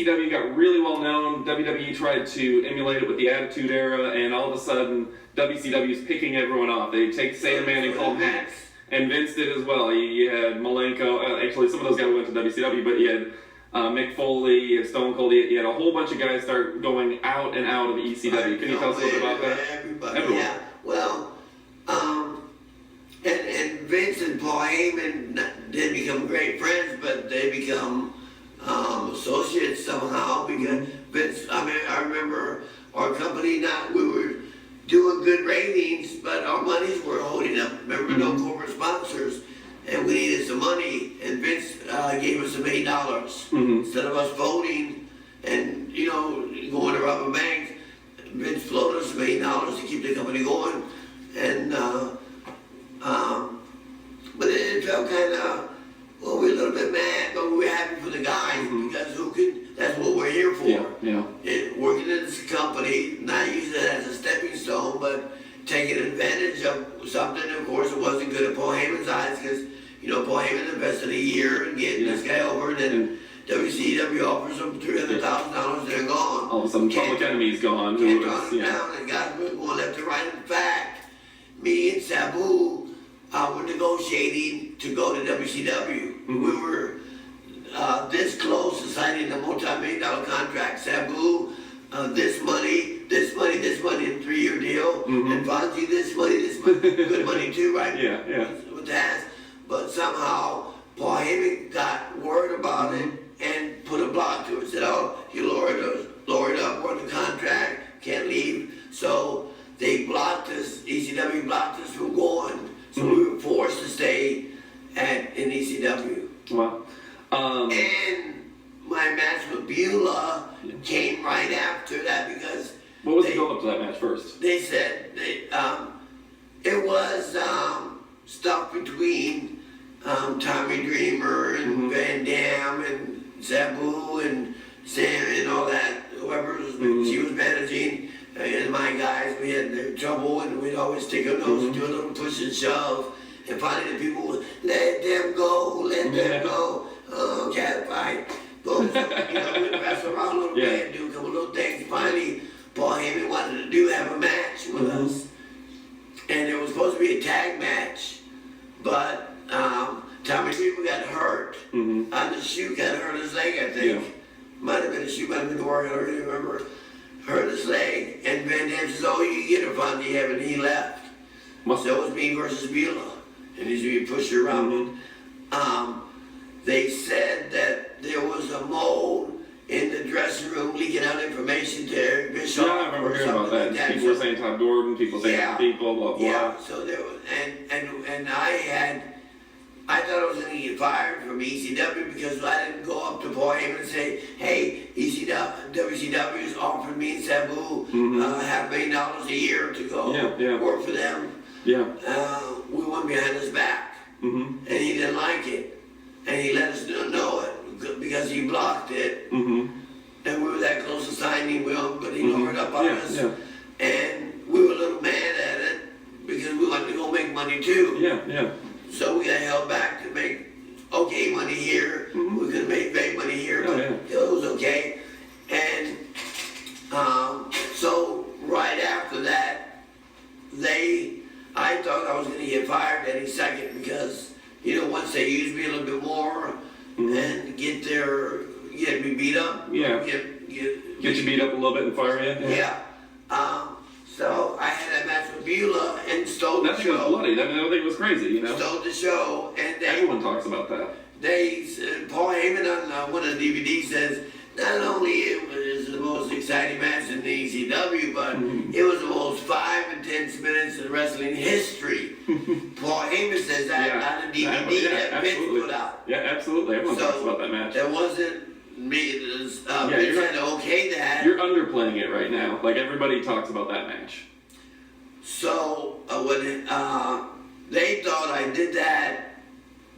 ECW got really well known. WWE tried to emulate it with the Attitude Era, and all of a sudden, WCW's picking everyone off. They take Sandman and call him Max. And Vince did as well. You had Malenko. Actually, some of those guys went to WCW, but you had Mick Foley, you had Stone Cold. You had a whole bunch of guys start going out and out of the ECW. Can you tell us a little bit about that? Everybody. Yeah. Well, and Vince and Paul Heyman didn't become great friends, but they become associates somehow because Vince. I remember our company. We were doing good ratings, but our monies were holding up. Remember, no corporate sponsors, and we needed some money, and Vince gave us $1 million. Instead of us voting and, going to rob a bank, Vince floated us $1 million to keep the company going, and but it felt kind of, well, we were a little bit mad, but we were happy for the guys because that's what we're here for. Working in this company, not using it as a stepping stone, but taking advantage of something. Of course, it wasn't good at Paul Heyman's eyes because, Paul Heyman invested a year in getting this guy over, and then WCW offers him $300,000, they're gone. All of a sudden, Public Enemy's gone. Can't turn him down, and guys were going left and right. In fact, me and Sabu were negotiating to go to WCW. We were this close to signing a multi-million-dollar contract. Sabu, this money, in a 3-year deal. And Fonzie, this money, good money too, right? Yeah. With that. But somehow, Paul Heyman got word about it and put a block to it. Said, you lowered up, we're in the contract, can't leave. So they blocked us, ECW blocked us from going. So we were forced to stay in ECW. Wow. And my match with Beulah came right after that because... What was the build-up to that match first? They said it was stuff between Tommy Dreamer and Van Dam and Sabu and Sam and all that, whoever she was managing. And my guys, we had their trouble, and we'd always take a nose and do a little push and shove. And finally the people would, let them go. Cat fight. We'd pass around a little bit and do a couple little things. Finally, Paul Heyman wanted to have a match with us. And it was supposed to be a tag match, but Tommy Dreamer got hurt. On the shoe, got hurt his leg, I think. Might have been a shoe, might have been the work, I don't really remember. Hurt his leg, and Van Dam says, you get her, Fonzie, and he left. So it was me versus Beulah, and he's being pushed around. They said that there was a mole in the dressing room leaking out information to Eric Bischoff. I remember hearing about that. People were saying Todd Gordon, people saying people, blah, blah. Yeah, so there was, and I thought I was going to get fired from ECW because I didn't go up to Paul Heyman and say, hey, WCW is offering me and Sabu $500,000 a year to go work for them. We went behind his back, and he didn't like it, and he let us know it because he blocked it, and we were that close to signing, but he lowered up on us, and we were a little mad at it because we wanted to go make money too. So we got held back to make money here. We could make money here, but it was okay. And so right after that, I thought I was going to get fired any second because, once they used me a little bit more and get me beat up. Get you beat up a little bit and fire you? So I had that match with Beulah and stole the show. That thing was bloody. I think it was crazy, Stole the show, and everyone talks about that. Paul Heyman on one of the DVDs says not only it was the most exciting match in the ECW, but it was the most 5 intense minutes in wrestling history. Paul Heyman says that on the DVD that Vince put out. Yeah, absolutely. Everyone talks about that match. That wasn't me. Vince had to okay that. You're underplaying it right now. Like, everybody talks about that match. So when they thought I did that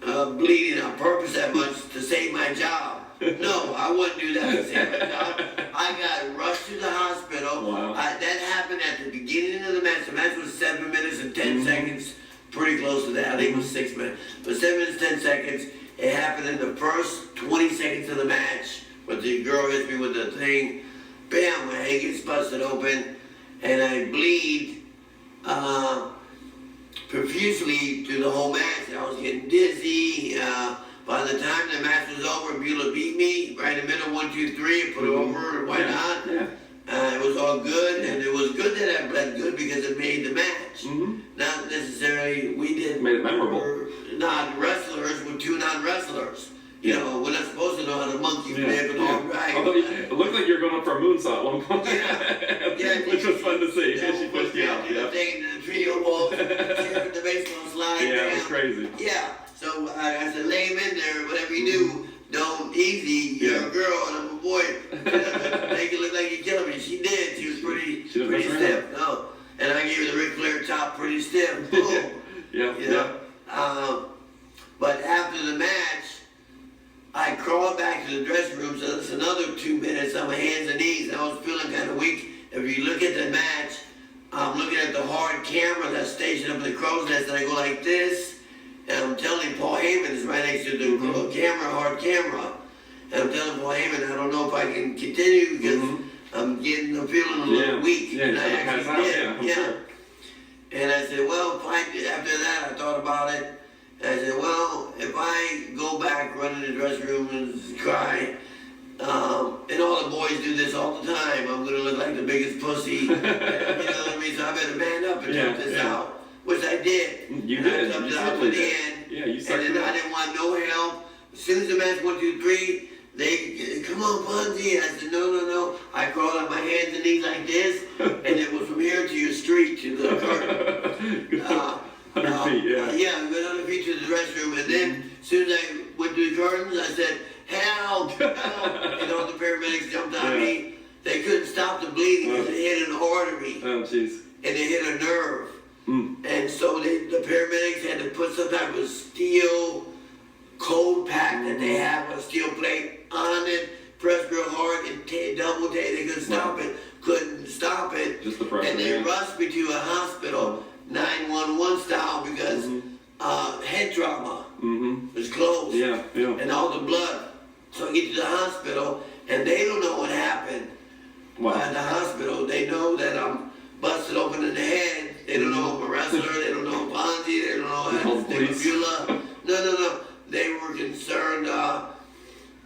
bleeding on purpose that much to save my job. No, I wouldn't do that to save my job. I got rushed to the hospital. Wow. That happened at the beginning of the match. The match was 7 minutes and 10 seconds. Pretty close to that. I think it was 6 minutes. But 7 minutes, 10 seconds. It happened in the first 20 seconds of the match when but the girl hits me with the thing, bam, my head gets busted open, and I bleed profusely through the whole match. I was getting dizzy. By the time the match was over, Beulah beat me right in the middle, 1, 2, 3, put her over, why not? Yeah. It was all good, and it was good that I bled good because it made the match. Not necessarily, we did. Made it memorable. We're not wrestlers, we're 2 non-wrestlers. You know, we're not supposed to know how to monkey flip and all right. Although it looked like you were going up for a moonsault at one point. Yeah, which was fun to see. Yeah, She pushed you out. Yeah, taking the trio ball, the baseball slide. Yeah, down. it was crazy. Yeah, so I said, lay him in there, whatever you do, don't easy. You're a girl and I'm a boy. Make it look like you're killing me. She did. She was pretty stiff. No, and I gave her the Ric Flair chop, pretty stiff. Boom. Yeah. But after the match, I crawled back to the dressing room, so it's another 2 minutes on my hands and knees, and I was feeling kind of weak. If you look at the match, I'm looking at the hard camera that's stationed up in the crow's nest, and I go like this, and I'm telling Paul Heyman is right next to the camera, hard camera, and I'm telling Paul Heyman I don't know if I can continue because I'm feeling a little weak. Yeah, and I actually did. Sure. And I said, well, fine. After that, I thought about it. And I said, well, if I go back, run in the dressing room and cry, and all the boys do this all the time, I'm going to look like the biggest pussy. You know what I mean? So I better man up and tough this out, which I did. You did. I toughed it out to the end. Yeah, you sucked and then I didn't want no help. As soon as the match 1, 2, 3, they, come on, Ponzi. I said, no. I crawled on my hands and knees like this, and it was from here to your street to the curtain. 100 feet, yeah. Yeah, we went 100 feet to the restroom, and then as soon as I went through the curtains, I said, help, help. And all the paramedics jumped on me. They couldn't stop the bleeding because it hit an artery. Oh, jeez. And it hit a nerve. And so the paramedics had to put some type of steel cold pack that they have, a steel plate on it, pressed real hard, and double tape. They couldn't stop it. Just the pressure. And they rushed me to a hospital, 911 style, because head trauma was closed. Yeah. And all the blood. So I get to the hospital, and they don't know what happened. Wow. At the hospital, they know that I'm busted open in the head. They don't know I'm a wrestler. They don't know I'm Ponzi. They don't know how to stick a Beulah. No. They were concerned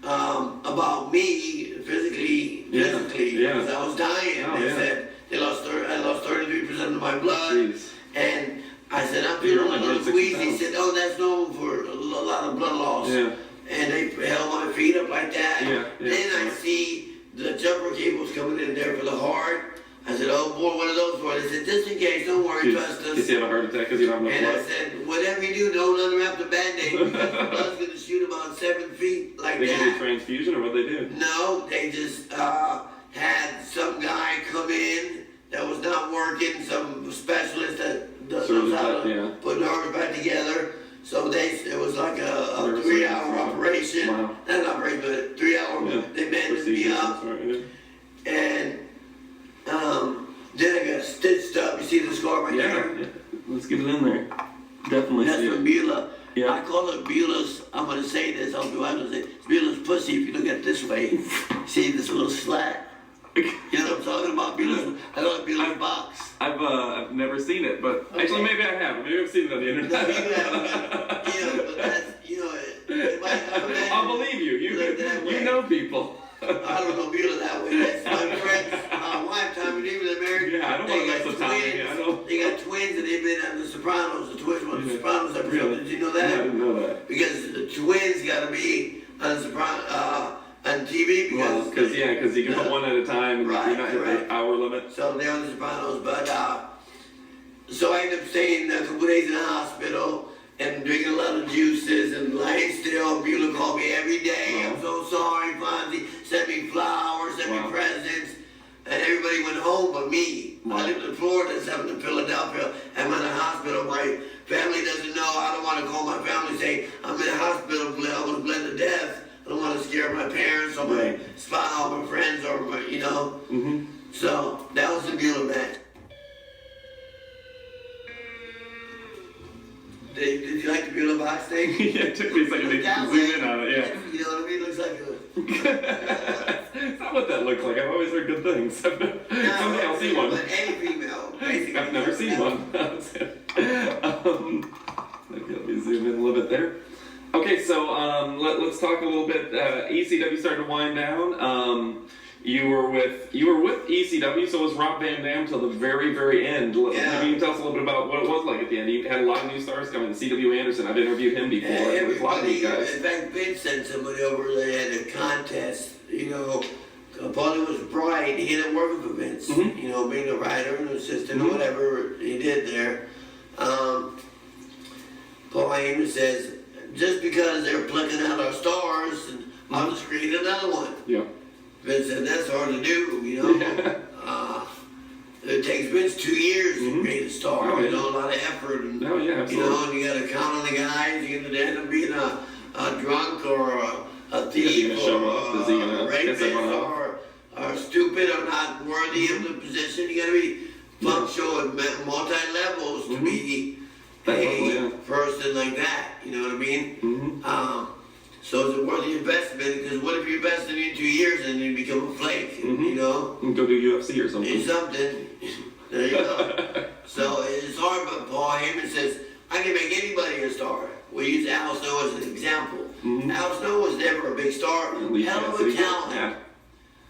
about me physically, because I was dying. They said I lost 33% of my blood. Jeez. And I said, I'm feeling a little queasy. He said, oh, that's known for a lot of blood loss. Yeah. And they held my feet up like that. Yeah. Then I see the jumper cables coming in there for the heart. I said, oh boy, what are those for? They said, just in case, don't worry, trust us. Did you have a heart attack because you don't have enough And blood? I said, whatever you do, don't unwrap the Band-Aid because the blood's going to shoot about 7 feet like They that. gave you a transfusion, or what they do? No, they just had some guy come in that was not working, some specialist that knows how to put nerves back together. So it was like a 3-hour operation. Wow. Not an operation, but a 3-hour. They bandaged me up. And then I got stitched up. You see the scar right there? Yeah. Let's get it in there. Definitely. That's from Beulah. Yeah. I call it Beulah's, I'm going to say this, I'll be honest with you, it's Beulah's pussy if you look at it this way. See this little slat? You know what I'm talking about? Beulah's, I call it Beulah's box. I've never seen it, but actually maybe I have. Maybe I've seen it on the internet. No, you haven't. But that's, it might, I'll believe you. You know people. I don't know Beulah that way. That's my friend's wife, Tommy Lee, was married. Yeah, I don't want to mess with Tommy. They got twins and they've been on The Sopranos. The twins were on The Sopranos episode. Really? Did you know that? No, I didn't know that. Because the twins got to be on The Sopranos on TV because you can put one at a time and right, you're not hit the hour limit. So they're on The Sopranos, but so I ended up staying a couple days in the hospital and drinking a lot of juices and lying still. Beulah called me every day. Wow. I'm so sorry, Fonzie. Sent me flowers, sent me presents. And everybody went home but me. Wow. I lived in Florida, instead in Philadelphia. I'm in the hospital. My family doesn't know. I don't want to call my family and say, I'm in the hospital. I was bled to death. I don't want to scare my parents or my spouse or my friends or my, So that was the Beulah match. Did you like the Beulah box thing? Yeah, it took me a second to zoom in on it, yeah. You know what I mean? It looks like a It's not what that looks like. I've always heard good things. Someday I'll see one. But any female, basically. I've never seen one. Let me zoom in a little bit there. Okay, so let's talk a little bit. ECW started to wind down. You were with ECW, so was Rob Van Dam till the very, very end. Maybe you can tell us a little bit about what it was like at the end. You had a lot of new stars coming. C.W. Anderson, I've interviewed him before. Yeah, It was a lot of these guys. in fact, Vince sent somebody over. They had a contest. Paulie was Bryan. He ended up working for Vince. Mm-hmm. Being a writer and assistant or whatever he did there. Paul Heyman says, just because they're plucking out our stars, and I'll just create another one. Yeah. Vince said, that's hard to do, It takes Vince 2 years to create a star, Oh, yeah. a lot of effort. And, absolutely. and you got to count on the guys. You're going to end up being a drunk or a thief or a rapist or stupid or not worthy of the position. You got to be functional at multi-levels to be a person like that. You know what I mean? So it's a worthy investment, because what if you invest in it 2 years and you become a flake, Go do UFC or something. There you go. So it's hard, but Paul Heyman says, I can make anybody a star. We use Al Snow as an example. Al Snow was never a big star. Hell of a talent. Yeah.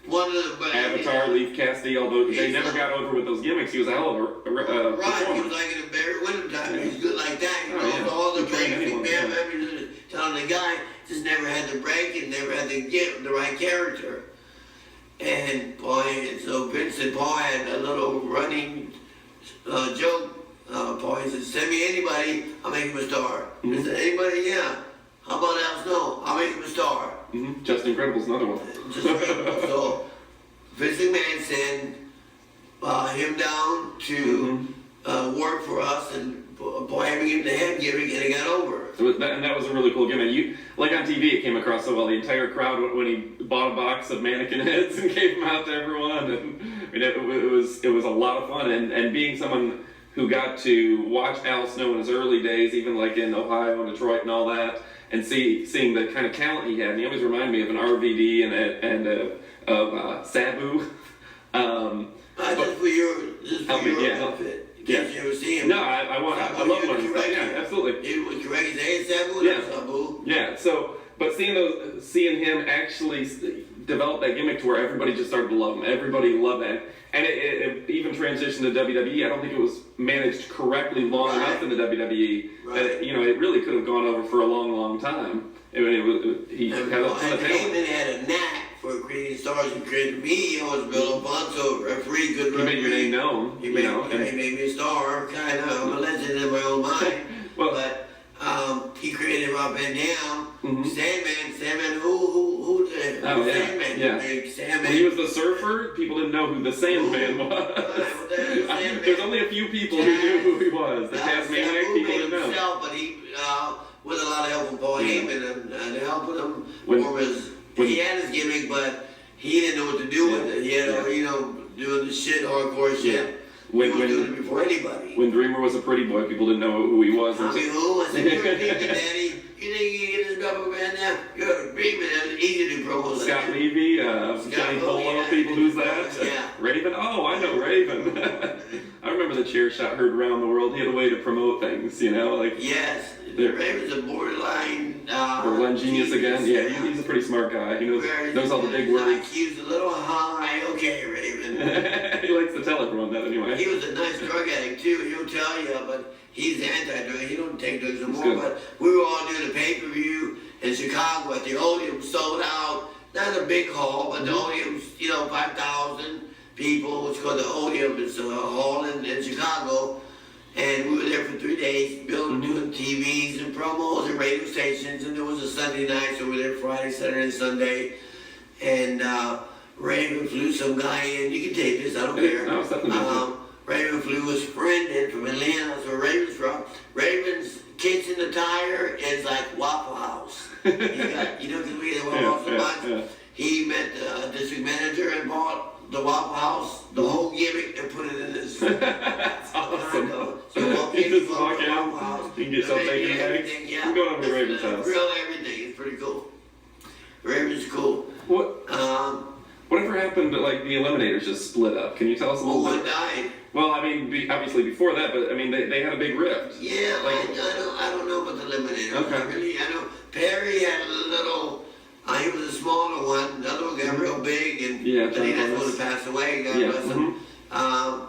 One of the Avatar, Leaf Cassidy, although they never got over with those gimmicks, he was a hell of a right, he performer. was like in a Barry Windham time. He's good like that. All the He trained breaks, anyone, McMahon, telling the guy, just never had the break and never had the right character. And so Vince and Paul had a little running joke. Paul said, send me anybody, I'll make him a star. He said, anybody? Yeah. How about Al Snow? I'll make him a star. Just Incredible's another one. Just Incredible. So Vince McMahon sent him down to work for us, and Paul having him the head gimmick, and it got over. And that was a really cool gimmick. Like on TV, it came across so well. The entire crowd, when he bought a box of mannequin heads and gave them out to everyone, and it was a lot of fun. And being someone who got to watch Al Snow in his early days, even like in Ohio and Detroit and all that, and seeing the kind of talent he had, and he always reminded me of an RVD and of Sabu. Just for your outfit. Yeah. You ever see him? No, I love learning stuff. Yeah, absolutely. He was correct. He said, hey, Sabu, that's Sabu. Yeah, so, but seeing him actually develop that gimmick to where everybody just started to love him. Everybody loved that. And it even transitioned to WWE. I don't think it was managed correctly long enough in the WWE. Right. It really could have gone over for a long, long time. He had a ton of talent. Heyman had a knack for creating stars. He created me. He always built Alfonso, referee, good referee. He made your name known. He made me a star, kind of. I'm a legend in my own mind. But he created Rob Van Dam, Sandman, who did Sandman? Yeah. Sandman. When he was the surfer, people didn't know who the Sandman was. There's only a few people who knew who he was. The Tasmaniac, people didn't know. Himself, but he, with a lot of help from Paul Heyman and helping him form he had his gimmick, but he didn't know what to do with it. He had, doing the shit, hardcore shit. He was doing it before anybody. When Dreamer was a pretty boy, people didn't know who he was. I mean, who? I said, you're a demon, Daddy. You think you can get this rubber band now? You're a demon. It's easy to do promos. Scott Levy, Johnny Polo, people, who's that? Yeah. Raven? Oh, I know Raven. I remember the chair shot heard around the world. He had a way to promote things, Yes. Raven's a borderline genius again. Yeah, he's a pretty smart guy. He knows all the big words. He's a little high. Okay, Raven. He likes to tell everyone that anyway. He was a nice drug addict too. He'll tell you, but he's anti-drug. He don't take drugs anymore. But we were all doing a pay-per-view in Chicago at the Odeum, sold out. Not a big hall, but the Odeum's 5,000 people. It's called the Odeum. It's a hall in Chicago. And we were there for 3 days, doing TVs and promos and radio stations. And there was a Sunday night, so we were there Friday, Saturday, and Sunday. And Raven flew some guy in. You can take this, I don't care. No, it's definitely Raven flew his friend in from Atlanta. That's where Raven's from. Raven's kitchen attire is like Waffle House. Because we had Waffle House so much. He met the district manager and bought the Waffle House, the whole gimmick, and put it in his. That's awesome. So you walk in, you walk out, you can get something taken away. Everything, yeah. I'm going over to Raven's house. Grill everything. It's pretty cool. Raven's cool. What? Whatever happened to like the Eliminators just split up? Can you tell us a little bit? One died. Well, I mean, obviously before that, but I mean, they had a big rift. Yeah, Like, I don't know about the Eliminator. Okay. I know Perry had a little. He was a smaller one. The other one got real big, and Yeah, I think that's John when he passed away. God Yeah. bless him. I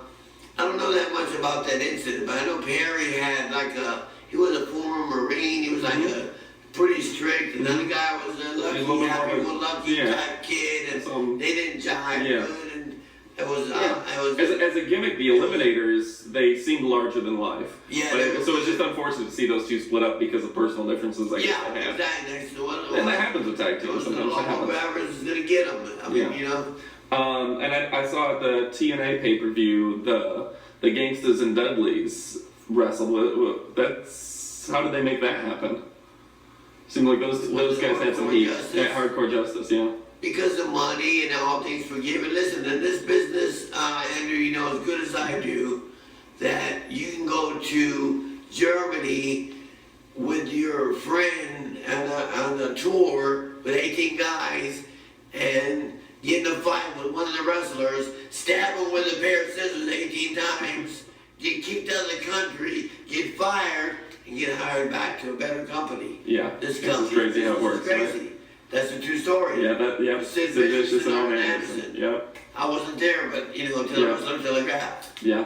don't know that much about that incident, but I know Perry had he was a former Marine. He was like a pretty strict, and the other guy was a lucky, happy-go-lucky type kid, and they didn't jive good, and it was. As a gimmick, the Eliminators, they seemed larger than life. Yeah. So it's just unfortunate to see those two split up because of personal differences. I guess they have. Exactly. And that happens with tag teams. Sometimes that happens. Whoever's gonna get them. I mean, you know. And I saw at the TNA pay-per-view the Gangstas and Dudleys wrestled. That's how did they make that happen? Seemed like those guys had some heat. Yeah, hardcore justice, yeah. Because of money and all things forgiven. Listen, in this business, Andrew, you know as good as I do, that you can go to Germany with your friend on a tour with 18 guys and get in a fight with one of the wrestlers, stab him with a pair of scissors 18 times, get kicked out of the country, get fired, and get hired back to a better company. Yeah, this is crazy how it works. Crazy. Right? That's a true story. Yeah, Sid Vicious and Arn Anderson. Yep. I wasn't there, but until I was on telegraph. Yeah.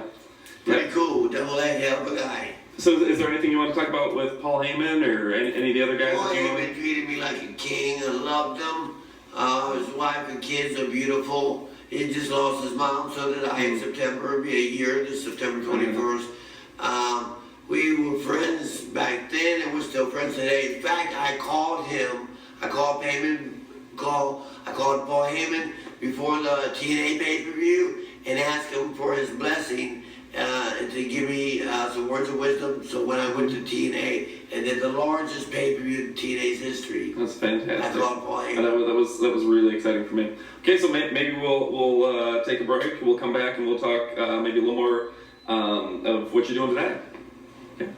Pretty cool. Double A, hell of a guy. So, is there anything you want to talk about with Paul Heyman or any of the other guys? Paul Heyman treated me like a king. I loved him. His wife and kids are beautiful. He just lost his mom, so did I in September. It'll be a year, this September 21st. We were friends back then, and we're still friends today. In fact, I called him. I called Paul Heyman before the TNA pay-per-view and asked him for his blessing to give me some words of wisdom. So when I went to TNA and did the largest pay-per-view in TNA's history, that's fantastic. I called Paul Heyman. That was really exciting for me. Okay, so maybe we'll take a break. We'll come back and we'll talk maybe a little more of what you're doing today. Okay.